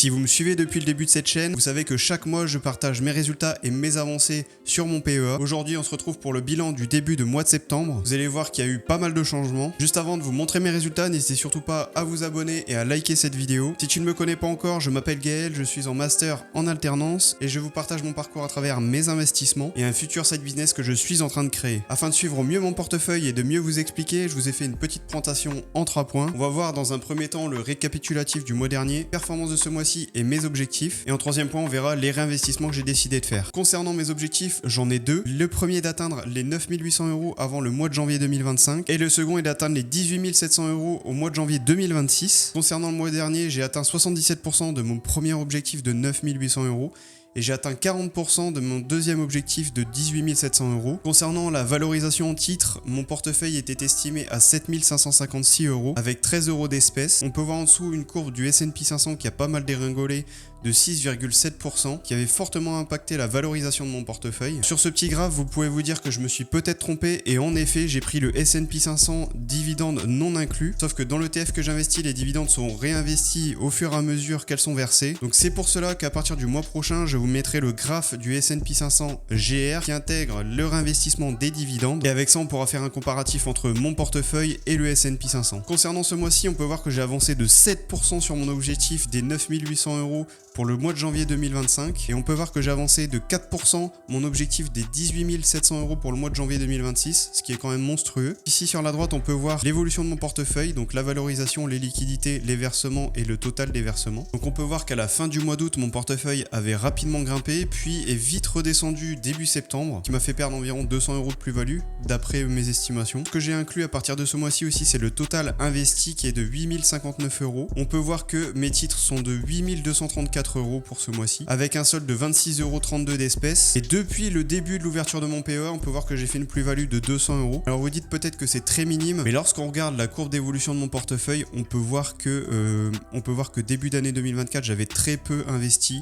Si vous me suivez depuis le début de cette chaîne, vous savez que chaque mois je partage mes résultats et mes avancées sur mon PEA. Aujourd'hui on se retrouve pour le bilan du début de mois de septembre. Vous allez voir qu'il y a eu pas mal de changements. Juste avant de vous montrer mes résultats, n'hésitez surtout pas à vous abonner et à liker cette vidéo. Si tu ne me connais pas encore, je m'appelle Gaël, je suis en master en alternance et je vous partage mon parcours à travers mes investissements et un futur side business que je suis en train de créer. Afin de suivre au mieux mon portefeuille et de mieux vous expliquer, je vous ai fait une petite présentation en 3 points. On va voir dans un premier temps le récapitulatif du mois dernier, performance de ce mois et mes objectifs. Et en troisième point, on verra les réinvestissements que j'ai décidé de faire. Concernant mes objectifs, j'en ai deux. Le premier est d'atteindre les 9 800 € avant le mois de janvier 2025. Et le second est d'atteindre les 18 700 € au mois de janvier 2026. Concernant le mois dernier, j'ai atteint 77% de mon premier objectif de 9 800 €. Et j'ai atteint 40% de mon deuxième objectif de 18 700 €. Concernant la valorisation en titres, mon portefeuille était estimé à 7 556 € avec 13 € d'espèces. On peut voir en dessous une courbe du S&P 500 qui a pas mal dégringolé de 6,7% qui avait fortement impacté la valorisation de mon portefeuille. Sur ce petit graphe, vous pouvez vous dire que je me suis peut-être trompé et en effet, j'ai pris le S&P 500 dividendes non inclus. Sauf que dans l'ETF que j'investis, les dividendes sont réinvestis au fur et à mesure qu'elles sont versées. Donc c'est pour cela qu'à partir du mois prochain, je vous mettrai le graphe du S&P 500 GR qui intègre le réinvestissement des dividendes. Et avec ça, on pourra faire un comparatif entre mon portefeuille et le S&P 500. Concernant ce mois-ci, on peut voir que j'ai avancé de 7% sur mon objectif des 9 800 € pour le mois de janvier 2025 et on peut voir que j'ai avancé de 4% mon objectif des 18 700 € pour le mois de janvier 2026, ce qui est quand même monstrueux. Ici sur la droite on peut voir l'évolution de mon portefeuille, donc la valorisation, les liquidités, les versements et le total des versements. Donc on peut voir qu'à la fin du mois d'août mon portefeuille avait rapidement grimpé puis est vite redescendu début septembre, ce qui m'a fait perdre environ 200 € de plus-value d'après mes estimations. Ce que j'ai inclus à partir de ce mois-ci aussi, c'est le total investi qui est de 8 059 €. On peut voir que mes titres sont de 8 234 € pour ce mois-ci, avec un solde de 26,32 € d'espèces. Et depuis le début de l'ouverture de mon PEA, on peut voir que j'ai fait une plus-value de 200 €. Alors vous dites peut-être que c'est très minime, mais lorsqu'on regarde la courbe d'évolution de mon portefeuille, on peut voir que début d'année 2024, j'avais très peu investi,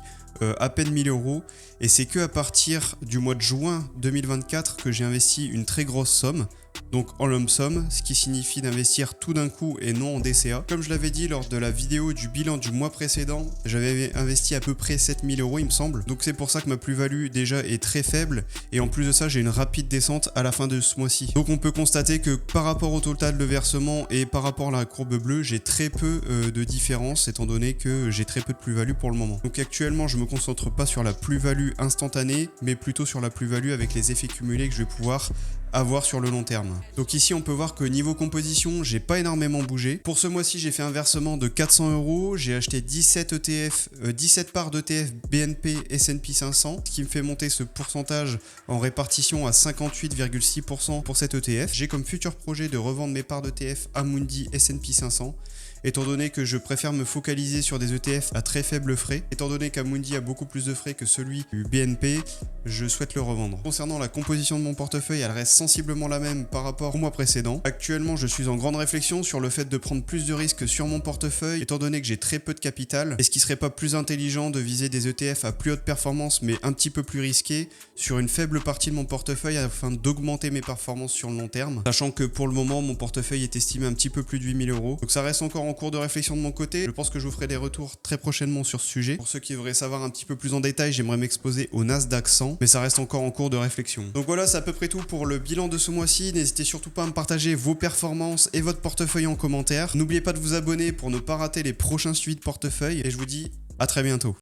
à peine 1000 €, et c'est que à partir du mois de juin 2024 que j'ai investi une très grosse somme. Donc en lump sum, ce qui signifie d'investir tout d'un coup et non en DCA. Comme je l'avais dit lors de la vidéo du bilan du mois précédent, j'avais investi à peu près 7000 € il me semble. Donc c'est pour ça que ma plus-value déjà est très faible et en plus de ça j'ai une rapide descente à la fin de ce mois-ci. Donc on peut constater que par rapport au total de versement et par rapport à la courbe bleue, j'ai très peu de différence étant donné que j'ai très peu de plus-value pour le moment. Donc actuellement je me concentre pas sur la plus-value instantanée mais plutôt sur la plus-value avec les effets cumulés que je vais pouvoir avoir sur le long terme. Donc ici on peut voir que niveau composition j'ai pas énormément bougé. Pour ce mois-ci j'ai fait un versement de 400 €, j'ai acheté 17 parts d'ETF BNP S&P 500, ce qui me fait monter ce pourcentage en répartition à 58,6% pour cet ETF. J'ai comme futur projet de revendre mes parts d'ETF Amundi S&P 500, étant donné que je préfère me focaliser sur des ETF à très faible frais. Étant donné qu'Amundi a beaucoup plus de frais que celui du BNP, je souhaite le revendre. Concernant la composition de mon portefeuille, elle reste sensiblement la même par rapport au mois précédent. Actuellement, je suis en grande réflexion sur le fait de prendre plus de risques sur mon portefeuille, étant donné que j'ai très peu de capital. Est-ce qu'il serait pas plus intelligent de viser des ETF à plus haute performance, mais un petit peu plus risqués, sur une faible partie de mon portefeuille afin d'augmenter mes performances sur le long terme, sachant que pour le moment, mon portefeuille est estimé un petit peu plus de 8 000 €. Donc ça reste encore en cours de réflexion de mon côté. Je pense que je vous ferai des retours très prochainement sur ce sujet. Pour ceux qui devraient savoir un petit peu plus en détail, j'aimerais m'exposer au Nasdaq 100, mais ça reste encore en cours de réflexion. Donc voilà, c'est à peu près tout pour le bilan de ce mois-ci. N'hésitez surtout pas à me partager vos performances et votre portefeuille en commentaire. N'oubliez pas de vous abonner pour ne pas rater les prochains suivis de portefeuille et je vous dis à très bientôt.